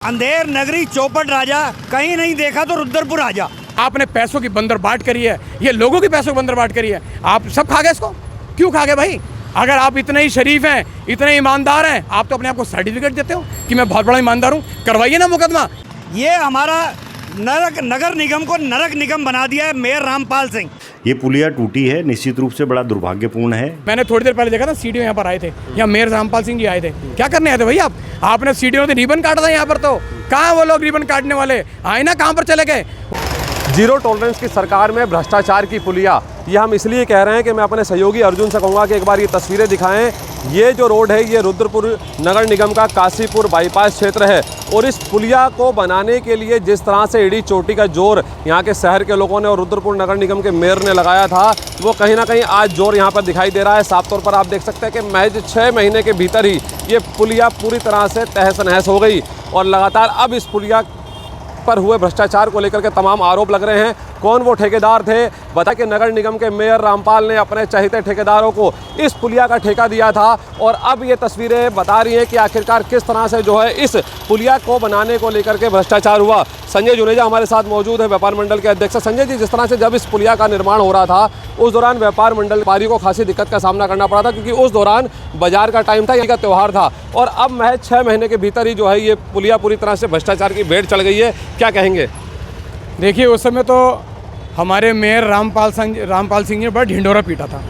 अंधेर नगरी चौपट राजा, कहीं नहीं देखा तो रुद्रपुर राजा। आपने पैसों की बंदरबाट करी है, ये लोगों की पैसों की बंदरबाट करी है। आप सब खा गए इसको, क्यों खा गए भाई? अगर आप इतने ही शरीफ हैं, इतने ईमानदार हैं, आप तो अपने आप को सर्टिफिकेट देते हो कि मैं बहुत बड़ा ईमानदार हूँ। करवाइए ना मुकदमा। ये हमारा नगर निगम को नरक निगम बना दिया है मेयर रामपाल सिंह। ये पुलिया टूटी है, निश्चित रूप से बड़ा दुर्भाग्यपूर्ण है। मैंने थोड़ी देर पहले देखा था सीडीओ यहाँ पर आए थे, यहाँ मेयर रामपाल सिंह जी आए थे। क्या करने आए थे भाई आप? आपने सीडीओ से रिबन काटा था यहाँ पर, तो कहाँ वो लोग रिबन काटने वाले? आए ना, कहाँ पर चले गए? जीरो टॉलरेंस की सरकार में भ्रष्टाचार की पुलिया, ये हम इसलिए कह रहे हैं कि मैं अपने सहयोगी अर्जुन से कहूँगा कि एक बार ये तस्वीरें दिखाएं। ये जो रोड है ये रुद्रपुर नगर निगम का काशीपुर बाईपास क्षेत्र है और इस पुलिया को बनाने के लिए जिस तरह से एड़ी चोटी का जोर यहाँ के शहर के लोगों ने और रुद्रपुर नगर निगम के मेयर ने लगाया था, वो कहीं ना कहीं आज जोर यहाँ पर दिखाई दे रहा है। साफ तौर पर आप देख सकते हैं कि महज 6 महीने के भीतर ही ये पुलिया पूरी तरह से तहस नहस हो गई और लगातार अब इस पुलिया पर हुए भ्रष्टाचार को लेकर के तमाम आरोप लग रहे हैं। कौन वो ठेकेदार थे? बता कि नगर निगम के मेयर रामपाल ने अपने चहेते ठेकेदारों को इस पुलिया का ठेका दिया था और अब ये तस्वीरें बता रही हैं कि आखिरकार किस तरह से जो है इस पुलिया को बनाने को लेकर के भ्रष्टाचार हुआ। संजय जुनेजा हमारे साथ मौजूद है, व्यापार मंडल के अध्यक्ष। संजय जी, जिस तरह से जब इस पुलिया का निर्माण हो रहा था उस दौरान व्यापार मंडल व्यापारी को खासी दिक्कत का सामना करना पड़ा था, क्योंकि उस दौरान बाजार का टाइम था, ये का त्यौहार था और अब महज 6 महीने के भीतर ही जो है ये पुलिया पूरी तरह से भ्रष्टाचार की भेंट चढ़ गई है। क्या कहेंगे? देखिए, उस समय तो हमारे मेयर रामपाल सिंह ने बड़ा ढिंडोरा पीटा था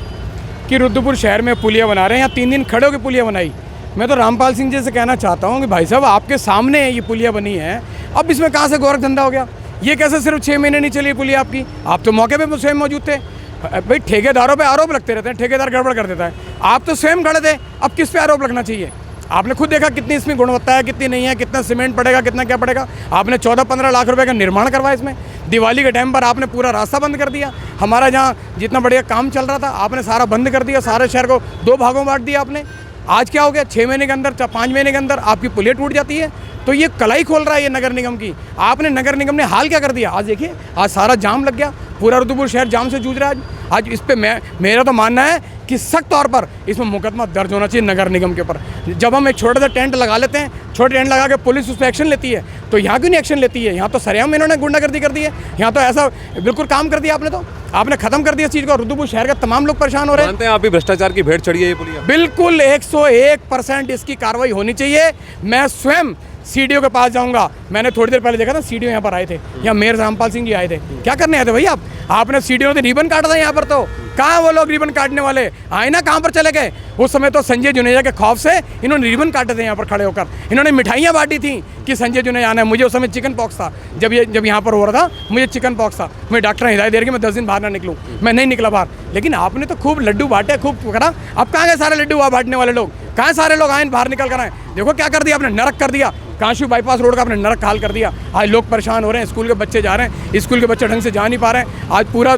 कि रुद्रपुर शहर में पुलिया बना रहे हैं। यहाँ 3 दिन खड़े होकर पुलिया बनाई। मैं तो रामपाल सिंह जी से कहना चाहता हूँ कि भाई साहब, आपके सामने ये पुलिया बनी है, अब इसमें कहाँ से गोरख धंधा हो गया? ये कैसे सिर्फ 6 महीने नहीं चली पुलिया आपकी? आप तो मौके पे स्वयं मौजूद थे। भाई, ठेकेदारों पे आरोप लगते रहते हैं, ठेकेदार गड़बड़ कर देता है। आप तो स्वयं खड़े थे, अब किस पे आरोप लगना चाहिए? आपने खुद देखा कितनी इसमें गुणवत्ता है, कितनी नहीं है, कितना सीमेंट पड़ेगा, कितना क्या पड़ेगा। आपने 14-15 लाख रुपए का निर्माण करवाया इसमें। दिवाली के टाइम पर आपने पूरा रास्ता बंद कर दिया। हमारा जहाँ जितना बढ़िया काम चल रहा था आपने सारा बंद कर दिया, सारे शहर को 2 भागों में बांट दिया आपने। आज क्या हो गया? 6 महीने के अंदर, 5 महीने के अंदर आपकी पुलिया टूट जाती है। तो ये कलाई खोल रहा है ये नगर निगम की। आपने नगर निगम ने हाल क्या कर दिया? आज देखिए, आज सारा जाम लग गया, पूरा रुद्रपुर शहर जाम से जूझ रहा है आज इस पे मेरा तो मानना है कि सख्त तौर पर इसमें मुकदमा दर्ज होना चाहिए नगर निगम के ऊपर। जब हम एक छोटा सा टेंट लगा लेते हैं, छोटे टेंट लगा के पुलिस उस पर एक्शन लेती है, तो यहाँ क्यों नहीं एक्शन लेती है? यहाँ तो सरेआम इन्होंने गुंडागर्दी कर दी है। यहाँ तो ऐसा बिल्कुल काम कर दिया आपने, तो आपने खत्म कर दिया इस चीज़ को। रुद्रपुर शहर के तमाम लोग परेशान हो रहे हैं। जानते हैं आप भी भ्रष्टाचार की भेंट चढ़ी है ये पुलिया? बिल्कुल 101% इसकी कार्रवाई होनी चाहिए। मैं स्वयं सीडीओ के पास जाऊंगा। मैंने थोड़ी देर पहले देखा था सीडीओ यहाँ पर आए थे, यहाँ मेयर रामपाल सिंह जी आए थे। क्या करने आए थे भाई आप? आपने सीडीओ से रिबन काटा था यहाँ पर, तो कहाँ वो लोग रिबन काटने वाले? आए ना, कहाँ पर चले गए? उस समय तो संजय जुनेजा के खौफ से इन्होंने रिबन काटे थे यहाँ पर खड़े होकर। इन्होंने मिठाइयाँ बांटी थी कि संजय जुनेजा आना है। मुझे उस समय चिकन पॉक्स था, जब यहाँ पर हो रहा था मुझे चिकन पॉक्स था। मुझे डॉक्टर ने हिदायत दे रही कि मैं 10 दिन बाहर ना निकलूँ। मैं नहीं निकला बाहर, लेकिन आपने तो खूब लड्डू बांटे, खूब करा। अब कहाँ गए सारे लड्डू वहाँ बांटने वाले लोग? कहाँ सारे लोग आए बाहर निकल कर आए? देखो क्या कर दिया आपने, नरक कर दिया। काशी बाईपास रोड का आपने नरक हाल कर दिया। आज लोग परेशान हो रहे हैं, स्कूल के बच्चे जा रहे हैं, स्कूल के बच्चे ढंग से जा नहीं पा रहे हैं। आज पूरा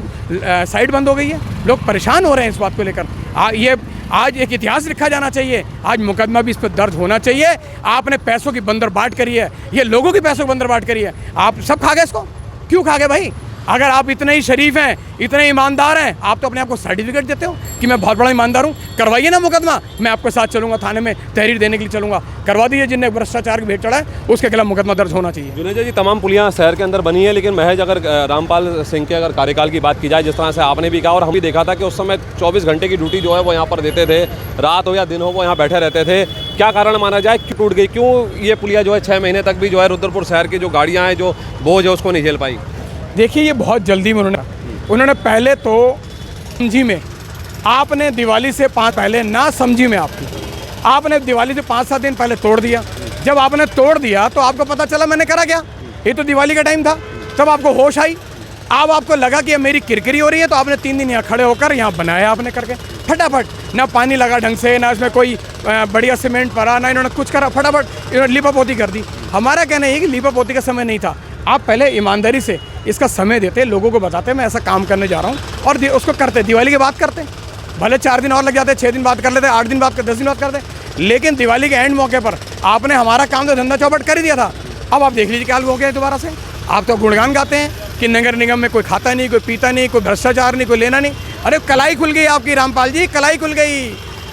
साइड बंद हो गई है, लोग परेशान हो रहे हैं इस बात को लेकर। ये आज एक इतिहास लिखा जाना चाहिए, आज मुकदमा भी इस पर दर्ज होना चाहिए। आपने पैसों की बंदरबाट करी है, ये लोगों की पैसों की बंदरबाट करी है। आप सब खा गए इसको, क्यों खा गए भाई? अगर आप इतने ही शरीफ हैं, इतने ईमानदार हैं, आप तो अपने आप को सर्टिफिकेट देते हो कि मैं बहुत बड़ा ईमानदार हूँ। करवाइए ना मुकदमा, मैं आपके साथ चलूंगा, थाने में तहरीर देने के लिए चलूंगा। करवा दीजिए, जिनने भ्रष्टाचार की भेंट चढ़ा है उसके खिलाफ मुकदमा दर्ज होना चाहिए। जुनेजा जी, तमाम पुलियाँ शहर के अंदर बनी है, लेकिन महज अगर रामपाल सिंह के अगर कार्यकाल की बात की जाए, जिस तरह से आपने भी कहा और हम भी देखा था कि उस समय 24 घंटे की ड्यूटी जो है वो यहाँ पर देते थे, रात हो या दिन हो वो यहाँ बैठे रहते थे। क्या कारण माना जाए, क्यों टूट गई? क्यों ये पुलिया जो है 6 महीने तक भी जो है रुद्रपुर शहर की जो गाड़ियाँ हैं, जो बोझ है उसको नहीं झेल पाई? देखिए, ये बहुत जल्दी में उन्होंने पहले तो समझी में, आपने दिवाली से 5 पहले ना समझी में आपने दिवाली से 5-7 दिन पहले तोड़ दिया। जब आपने तोड़ दिया तो आपको पता चला मैंने करा क्या, ये तो दिवाली का टाइम था। तब आपको होश आई, अब आपको लगा कि मेरी किरकिरी हो रही है, तो आपने 3 दिन यहाँ खड़े होकर यहाँ बनाया आपने करके फटाफट। ना पानी लगा ढंग से, ना इसमें कोई बढ़िया सीमेंट पड़ा, ना इन्होंने कुछ करा, फटाफट इन्होंने लीपापोती कर दी। हमारा कहना है कि लीपापोती का समय नहीं था। आप पहले ईमानदारी से इसका समय देते, लोगों को बताते मैं ऐसा काम करने जा रहा हूँ और उसको करते। दिवाली के बाद करते, भले 4 दिन और लग जाते, 6 दिन बाद कर लेते, 8 दिन बाद, 10 दिन बाद करते, लेकिन दिवाली के एंड मौके पर आपने हमारा काम तो धंधा चौपट कर ही दिया था। अब आप देख लीजिए क्या हो गया है दोबारा से। आप तो गुणगान गाते हैं कि नगर निगम में कोई खाता नहीं, कोई पीता नहीं, कोई भ्रष्टाचार नहीं, कोई लेना नहीं। अरे कलाई खुल गई आपकी रामपाल जी, कलाई खुल गई।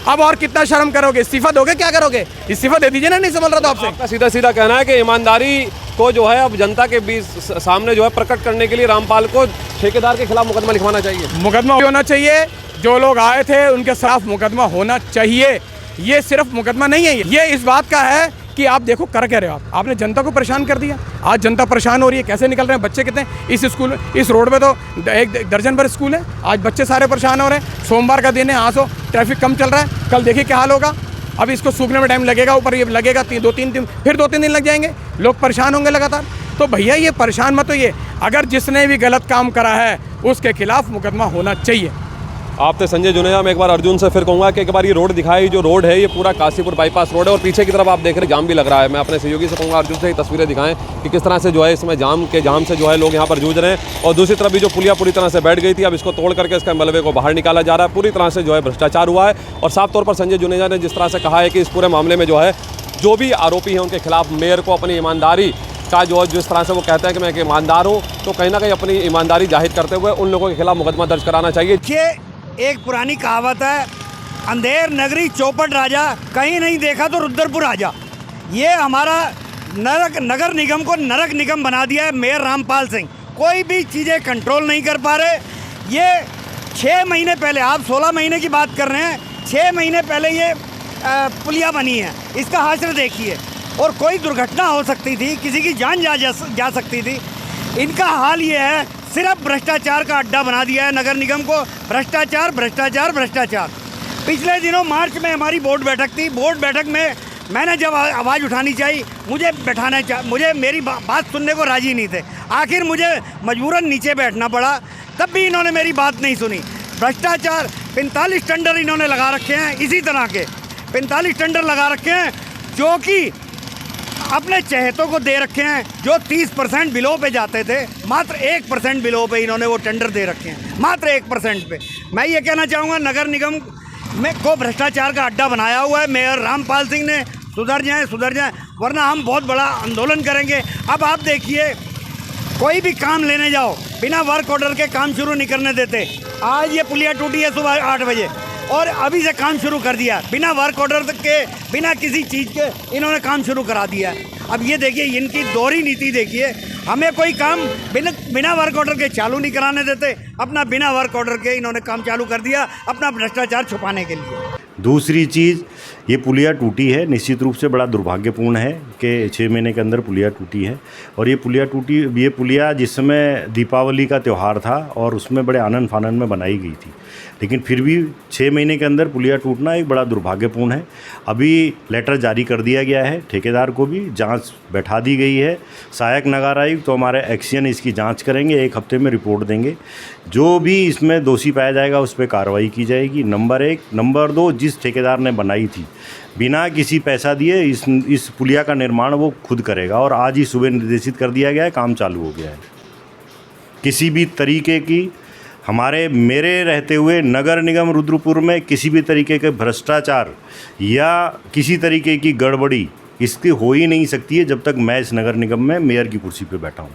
अब और कितना शर्म करोगे, इस्तीफा दोगे, क्या करोगे? इस्तीफा दे दीजिए ना, नहीं संभल रहा तो आपसे। आपका सीधा सीधा कहना है कि ईमानदारी को जो है अब जनता के बीच सामने जो है प्रकट करने के लिए रामपाल को ठेकेदार के खिलाफ मुकदमा लिखवाना चाहिए। मुकदमा होना चाहिए, जो लोग आए थे उनके खिलाफ मुकदमा होना चाहिए। ये सिर्फ मुकदमा नहीं है, ये इस बात का है कि आप देखो कर क्या रहे हो आप, आपने जनता को परेशान कर दिया। आज जनता परेशान हो रही है, कैसे निकल रहे हैं बच्चे कितने इस स्कूल, इस रोड पे तो 1 दर्जन भर स्कूल है, आज बच्चे सारे परेशान हो रहे हैं। सोमवार का दिन है, आज ट्रैफिक कम चल रहा है, कल देखिए क्या हाल होगा। अब इसको सूखने में टाइम लगेगा, ऊपर ये लगेगा 2-3 दिन, फिर 2-3 दिन लग जाएंगे, लोग परेशान होंगे लगातार। तो भैया ये परेशान मत होइए, अगर जिसने भी गलत काम करा है उसके खिलाफ मुकदमा होना चाहिए। आप थे संजय जुनेजा। मैं एक बार अर्जुन से फिर कहूँगा कि एक बार ये रोड दिखाई, जो रोड है ये पूरा काशीपुर बाईपास रोड है और पीछे की तरफ आप देख रहे हैं जाम भी लग रहा है। मैं अपने सहयोगी से कहूँगा अर्जुन से ये तस्वीरें दिखाएं कि किस तरह से जो है इसमें जाम से जो है लोग यहाँ पर जूझ रहे हैं। और दूसरी तरफ भी जो पुलिया पूरी तरह से बैठ गई थी, अब इसको तोड़ करके इसके मलबे को बाहर निकाला जा रहा है। पूरी तरह से जो है भ्रष्टाचार हुआ है और साफ तौर पर संजय जुनेजा ने जिस तरह से कहा है कि इस पूरे मामले में जो है जो भी आरोपी हैं उनके खिलाफ मेयर को अपनी ईमानदारी का जो जिस तरह से वो कहते हैं कि मैं एक ईमानदार हूँ, तो कहीं ना कहीं अपनी ईमानदारी जाहिर करते हुए उन लोगों के खिलाफ मुकदमा दर्ज कराना चाहिए। ये एक पुरानी कहावत है, अंधेर नगरी चौपट राजा, कहीं नहीं देखा तो रुद्रपुर आजा। ये हमारा नगर निगम को नरक निगम बना दिया है मेयर रामपाल सिंह। कोई भी चीज़ें कंट्रोल नहीं कर पा रहे। ये 6 महीने पहले, आप 16 महीने की बात कर रहे हैं, 6 महीने पहले ये पुलिया बनी है, इसका हाशिर देखिए। और कोई दुर्घटना हो सकती थी, किसी की जान जा सकती थी। इनका हाल ये है, सिर्फ भ्रष्टाचार का अड्डा बना दिया है नगर निगम को। भ्रष्टाचार भ्रष्टाचार भ्रष्टाचार। पिछले दिनों मार्च में हमारी बोर्ड बैठक थी। बोर्ड बैठक में मैंने जब आवाज़ उठानी चाहिए, मुझे मेरी बात सुनने को राजी नहीं थे। आखिर मुझे मजबूरन नीचे बैठना पड़ा, तब भी इन्होंने मेरी बात नहीं सुनी। भ्रष्टाचार 45 टेंडर इन्होंने लगा रखे हैं, इसी तरह के 45 टेंडर लगा रखे हैं, जो कि अपने चहेतों को दे रखे हैं। जो 30% बिलों पे जाते थे, मात्र 1% बिलों पे इन्होंने वो टेंडर दे रखे हैं, मात्र 1% पे। मैं ये कहना चाहूँगा, नगर निगम में को भ्रष्टाचार का अड्डा बनाया हुआ है मेयर रामपाल सिंह ने। सुधर जाएं, वरना हम बहुत बड़ा आंदोलन करेंगे। अब आप देखिए, कोई भी काम लेने जाओ, बिना वर्क ऑर्डर के काम शुरू नहीं करने देते। आज ये पुलिया टूटी है सुबह 8 बजे और अभी से काम शुरू कर दिया, बिना वर्क ऑर्डर के, बिना किसी चीज़ के इन्होंने काम शुरू करा दिया। अब ये देखिए, इनकी दोहरी नीति देखिए। हमें कोई काम बिना वर्क ऑर्डर के चालू नहीं कराने देते, अपना बिना वर्क ऑर्डर के इन्होंने काम चालू कर दिया, अपना भ्रष्टाचार छुपाने के लिए। दूसरी चीज़, ये पुलिया टूटी है, निश्चित रूप से बड़ा दुर्भाग्यपूर्ण है कि 6 महीने के अंदर पुलिया टूटी है। और ये पुलिया जिस समय दीपावली का त्यौहार था और उसमें बड़े आनंद फानंद में बनाई गई थी, लेकिन फिर भी 6 महीने के अंदर पुलिया टूटना एक बड़ा दुर्भाग्यपूर्ण है। अभी लेटर जारी कर दिया गया है, ठेकेदार को भी जांच बैठा दी गई है। सहायक नगर आयुक्त तो हमारे एक्शन इसकी जांच करेंगे, 1 हफ्ते में रिपोर्ट देंगे। जो भी इसमें दोषी पाया जाएगा उस पर कार्रवाई की जाएगी, नंबर 1। नंबर 2, जिस ठेकेदार ने बनाई थी, बिना किसी पैसा दिए इस पुलिया का निर्माण वो खुद करेगा और आज ही सुबह निर्देशित कर दिया गया है, काम चालू हो गया है। किसी भी तरीके की मेरे रहते हुए नगर निगम रुद्रपुर में किसी भी तरीके के भ्रष्टाचार या किसी तरीके की गड़बड़ी इसकी हो ही नहीं सकती है जब तक मैं इस नगर निगम में मेयर की कुर्सी पे बैठा हूँ।